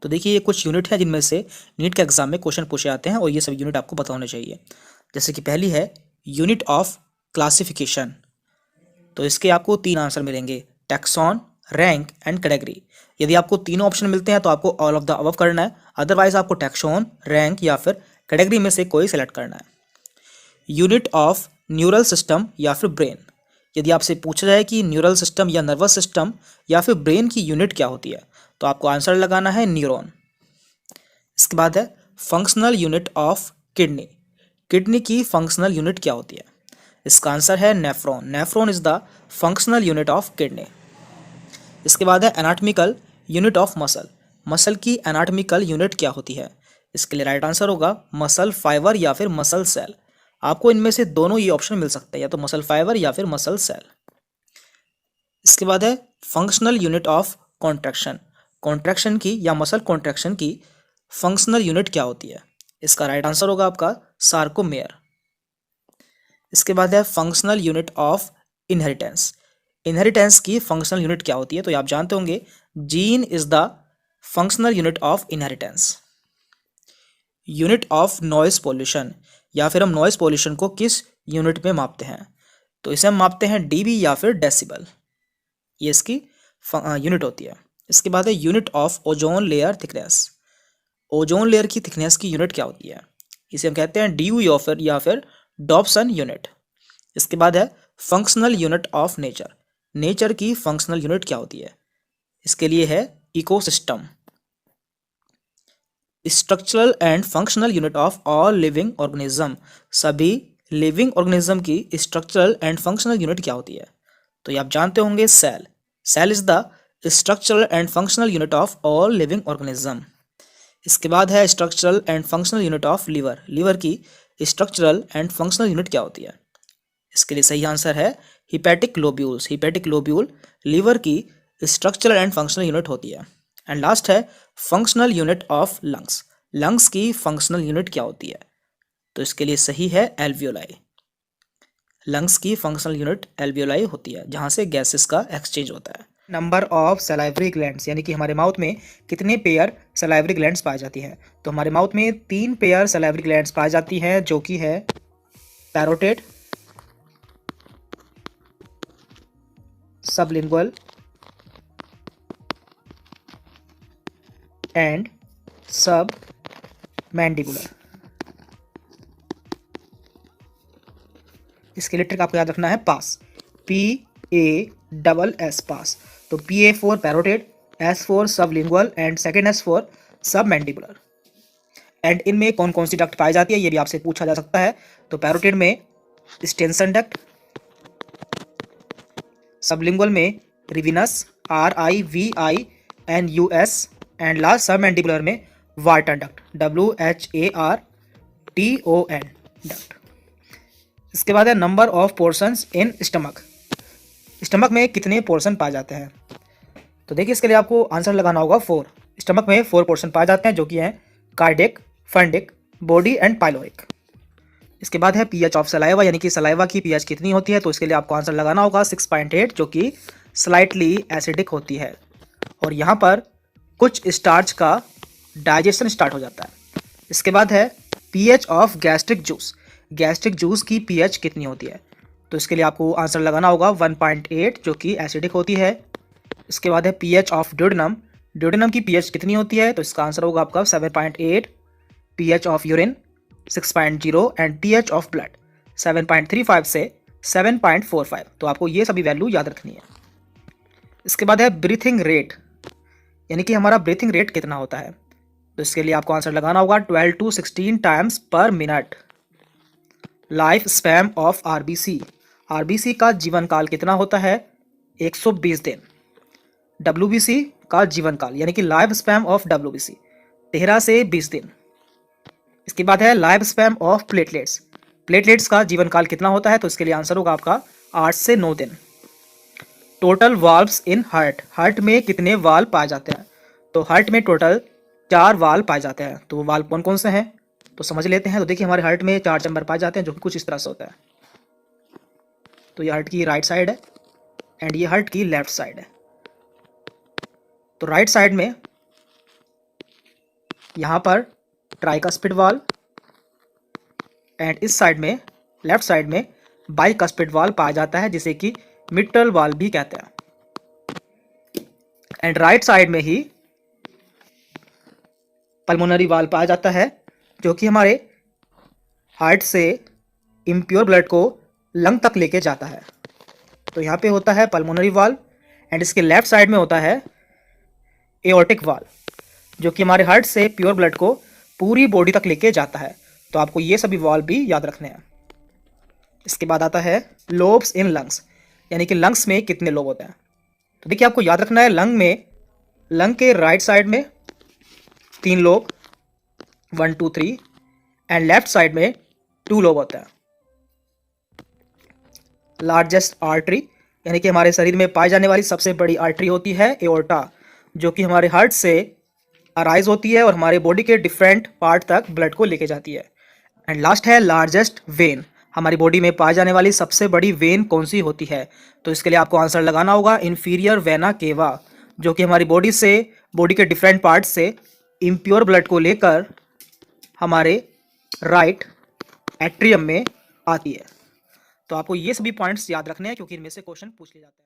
तो देखिए ये कुछ यूनिट है जिनमें से नीट के एग्जाम में क्वेश्चन पूछे जाते हैं और ये सब यूनिट आपको पता होने चाहिए। जैसे कि पहली है यूनिट ऑफ क्लासिफिकेशन। तो इसके आपको तीन आंसर मिलेंगे, टैक्सॉन, रैंक एंड कैटेगरी। यदि आपको तीनों ऑप्शन मिलते हैं तो आपको ऑल ऑफ द अबव करना है, अदरवाइज आपको टैक्सॉन, रैंक या फिर कैटेगरी में से कोई सेलेक्ट करना है। यूनिट ऑफ न्यूरल सिस्टम या फिर ब्रेन। यदि आपसे पूछा जाए कि न्यूरल सिस्टम या नर्वस सिस्टम या फिर ब्रेन की यूनिट क्या होती है तो आपको आंसर लगाना है न्यूरॉन। इसके बाद है functional unit of kidney. Kidney की फंक्शनल यूनिट क्या होती है? इसका आंसर है nephron. Nephron is the functional unit of kidney. इसके बाद है anatomical unit of muscle. Muscle की एनाटॉमिकल यूनिट क्या होती है? इसके लिए राइट आंसर होगा मसल फाइबर या फिर मसल सेल। आपको इनमें से दोनों ये ऑप्शन मिल सकते हैं, या तो मसल फाइबर या फिर मसल सेल। इसके बाद है functional unit of contraction. Contraction की या मसल कॉन्ट्रैक्शन की फंक्शनल यूनिट क्या होती है? इसका राइट आंसर होगा आपका सार्कोमेयर। इसके बाद है functional unit of inheritance. Inheritance की फंक्शनल यूनिट क्या होती है? तो ये आप जानते होंगे, gene is the functional unit of inheritance. Unit of noise pollution, या फिर हम नॉइज पॉल्यूशन को किस यूनिट में मापते हैं? तो इसे हम मापते हैं डीबी या फिर डेसिबल, ये इसकी यूनिट होती है। इसके बाद है unit of ozone layer thickness. Ozone layer की थिकनेस की यूनिट क्या होती है? इसे हम कहते हैं ड्यू या फिर डॉप्सन यूनिट। इसके बाद है functional unit of nature. Nature की फंक्शनल यूनिट क्या होती है? इसके लिए है ecosystem. Structural and functional unit of all living organism. सभी लिविंग ऑर्गेनिज्म की स्ट्रक्चरल एंड फंक्शनल यूनिट क्या होती है? तो ये आप जानते होंगे, cell. Cell is the structural and functional unit of all living organism. इसके बाद है structural and functional unit of liver. Liver की स्ट्रक्चरल एंड फंक्शनल यूनिट क्या होती है? इसके लिए सही आंसर है hepatic lobules. Hepatic lobule liver की स्ट्रक्चरल एंड फंक्शनल यूनिट होती है। एंड लास्ट है functional unit of lungs. Lungs की फंक्शनल यूनिट क्या होती है? तो इसके लिए सही है एल्वियोलाई। लंग्स की फंक्शनल यूनिट एल्वियोलाई होती है, जहां से गैसेस का एक्सचेंज होता है। नंबर ऑफ सलाइवरी ग्लैंड्स, यानी कि हमारे माउथ में कितने पेयर सलाइवरी ग्लैंड्स पाई जाती हैं? तो हमारे माउथ में 3 पेयर सलाइवरी ग्लैंड्स पाई जाती हैं, जो कि है पैरोटिड, सबलिंगुअल एंड सब मैंडिबुलर। इसके लिए ट्रिक आपको याद रखना है पास, PASS पास। तो PA for parotid, S for sublingual and second S for सब मैंडिबुलर। एंड इनमें कौन कौन सी डक्ट पाई जाती है ये भी आपसे पूछा जा सकता है। तो पैरोटिड में स्टेंसन डक्ट, सबलिंगुअल में रिविनस, RIVINUS, एंड लास्ट सब मैंडिबुलर में वार्टन डक्ट, WHARTON डक्ट। इसके बाद है number of portions in stomach. Stomach में कितने पोर्शन पाए जाते हैं? तो देखिए इसके लिए आपको आंसर लगाना होगा 4। स्टमक में 4 पोर्शन पाए जाते हैं, जो कि हैं कार्डिक, फंडिक, बॉडी एंड पाइलोइक। इसके बाद है पीएच ऑफ सलाइवा, यानी कि सलाइवा की पीएच कितनी होती है? तो इसके लिए आपको आंसर लगाना होगा 6.8, जो कि स्लाइटली एसिडिक होती है। और यहाँ पर कुछ स्टार्च का डाइजेशन स्टार्ट हो जाता है। इसके बाद है pH of gastric juice. Gastric juice की पीएच कितनी होती है? तो इसके लिए आपको आंसर लगाना होगा 1.8, जो कि एसिडिक होती है। इसके बाद है पीएच ऑफ ड्यूडेनम। ड्यूडेनम की पीएच कितनी होती है? तो इसका आंसर होगा आपका 7.8। PH of urine 6.0 and pH of blood 7.35 से 7.45। तो आपको ये सभी वैल्यू याद रखनी है। इसके बाद है ब्रीथिंग रेट, यानी कि हमारा ब्रीथिंग रेट कितना होता है? तो इसके लिए आपको आंसर लगाना होगा 12 to 16 टाइम्स पर minute. Life span of RBC. RBC का जीवन काल कितना होता है? 120 दिन। डब्ल्यूबीसी का जीवन काल, यानी कि लाइफ स्पैन ऑफ डब्ल्यूबीसी 13 से 20 दिन। इसके बाद है life span of platelets. Platelets का जीवन काल कितना होता है? तो इसके लिए आंसर होगा आपका 8 से 9 दिन। Total valves in heart. Heart में कितने वाल्व पाए जाते हैं? तो हार्ट में टोटल 4 वाल्व पाए जाते हैं। तो वो वाल्व कौन कौन से हैं तो समझ लेते हैं। तो देखिए हमारे हार्ट में 4 चैम्बर पाए जाते हैं, जो कि कुछ इस तरह से होता है। तो ये हार्ट की राइट साइड है एंड ये हार्ट की लेफ्ट साइड है। तो राइट साइड में यहाँ पर ट्राइकस्पिड वाल्व एंड इस साइड में लेफ्ट साइड में बाइकस्पिड वाल्व पाया जाता है जिसे कि मिट्रल वाल्व भी कहते हैं। एंड राइट साइड में ही पल्मोनरी वाल्व पाया जाता है जो कि हमारे हार्ट से इम्प्योर ब्लड को लंग तक लेके जाता है। तो यहाँ पे होता है पल्मोनरी वाल्व एंड इसके लेफ्ट साइड में होता है एओर्टिक वाल्व जो कि हमारे हार्ट से प्योर ब्लड को पूरी बॉडी तक लेके जाता है। तो आपको ये सभी वाल्व भी याद रखने हैं। इसके बाद आता है लोब्स इन लंग्स, यानी कि लंग्स में कितने लोब होते हैं। तो देखिए आपको याद रखना है लंग के राइट साइड में 3 लोब 1 2 3 एंड लेफ्ट साइड में 2 लोब होते हैं। लार्जेस्ट आर्टरी यानी कि हमारे शरीर में पाई जाने वाली सबसे बड़ी आर्टरी होती है एओर्टा जो कि हमारे हार्ट से अराइज होती है और हमारे बॉडी के डिफरेंट पार्ट तक ब्लड को लेके जाती है। एंड लास्ट है लार्जेस्ट वेन, हमारी बॉडी में पाई जाने वाली सबसे बड़ी वेन कौन सी होती है। तो इसके लिए आपको आंसर लगाना होगा इन्फीरियर वेना केवा जो कि हमारी बॉडी के डिफरेंट पार्ट से इम्प्योर ब्लड को लेकर हमारे राइट एट्रियम में आती है। तो आपको ये सभी पॉइंट्स याद रखने हैं क्योंकि इनमें से क्वेश्चन पूछ लिए जाते हैं।